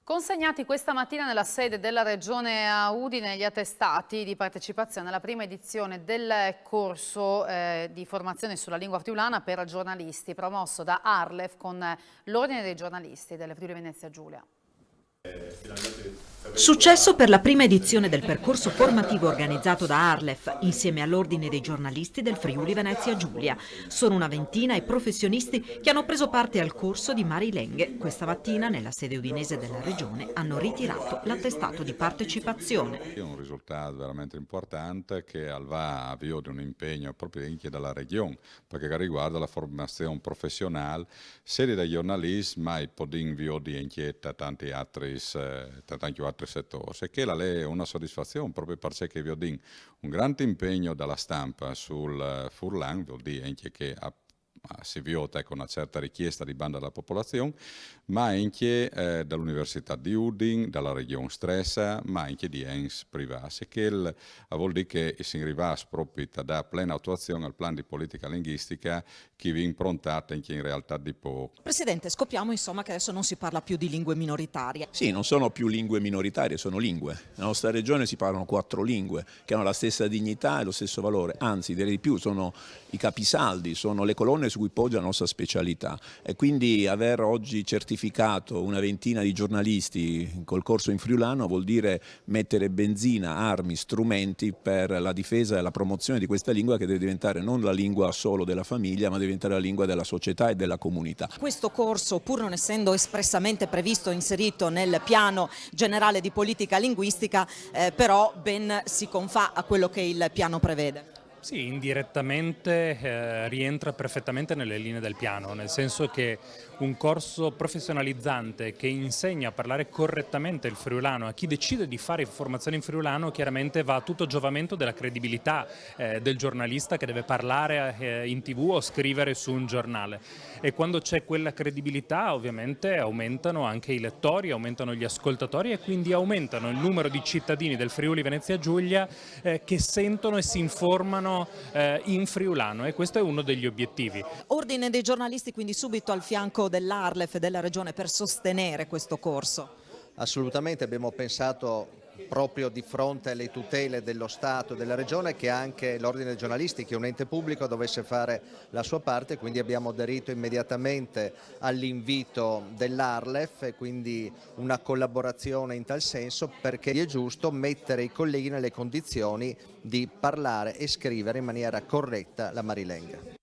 Consegnati questa mattina nella sede della Regione a Udine gli attestati di partecipazione alla prima edizione del corso di formazione sulla lingua friulana per giornalisti promosso da Arlef con l'Ordine dei giornalisti delle Friuli Venezia Giulia. Successo per la prima edizione del percorso formativo organizzato da Arlef insieme all'Ordine dei giornalisti del Friuli Venezia Giulia. Sono una ventina i professionisti che hanno preso parte al corso di Marilenghe. Questa mattina nella sede udinese della regione hanno ritirato l'attestato di partecipazione. È un risultato veramente importante che va avvio di un impegno proprio anche dalla regione, perché riguarda la formazione professionale sia dai giornalisti ma poi di invio di inchiesta tanti altri settori, e che è una soddisfazione proprio perché vi ho detto un grande impegno dalla stampa sul Furlan, vuol dire anche che si vota con una certa richiesta di banda della popolazione, ma anche dall'Università di Udine, dalla regione stessa, ma anche di enti privati, che vuol dire che si arriva proprio da piena attuazione al plan di politica linguistica che vi improntate anche in realtà di poco. Presidente, scopriamo insomma che adesso non si parla più di lingue minoritarie. Sì, non sono più lingue minoritarie, sono lingue. Nella nostra regione si parlano 4 lingue che hanno la stessa dignità e lo stesso valore, anzi direi di più, sono i capisaldi, sono le colonne su cui poggia la nostra specialità, e quindi aver oggi certificato una ventina di giornalisti col corso in friulano vuol dire mettere benzina, armi, strumenti per la difesa e la promozione di questa lingua, che deve diventare non la lingua solo della famiglia, ma deve diventare la lingua della società e della comunità. Questo corso, pur non essendo espressamente previsto, inserito nel piano generale di politica linguistica, però ben si confà a quello che il piano prevede. Sì, indirettamente rientra perfettamente nelle linee del piano, nel senso che un corso professionalizzante che insegna a parlare correttamente il friulano a chi decide di fare formazione in friulano chiaramente va a tutto giovamento della credibilità del giornalista che deve parlare in TV o scrivere su un giornale, e quando c'è quella credibilità ovviamente aumentano anche i lettori, aumentano gli ascoltatori e quindi aumentano il numero di cittadini del Friuli Venezia Giulia che sentono e si informano in friulano, e questo è uno degli obiettivi. Ordine dei giornalisti quindi subito al fianco dell'Arlef e della Regione per sostenere questo corso. Assolutamente, abbiamo pensato proprio di fronte alle tutele dello Stato e della Regione che anche l'Ordine dei giornalisti, che è un ente pubblico, dovesse fare la sua parte, quindi abbiamo aderito immediatamente all'invito dell'Arlef e quindi una collaborazione in tal senso, perché è giusto mettere i colleghi nelle condizioni di parlare e scrivere in maniera corretta la Marilenghe.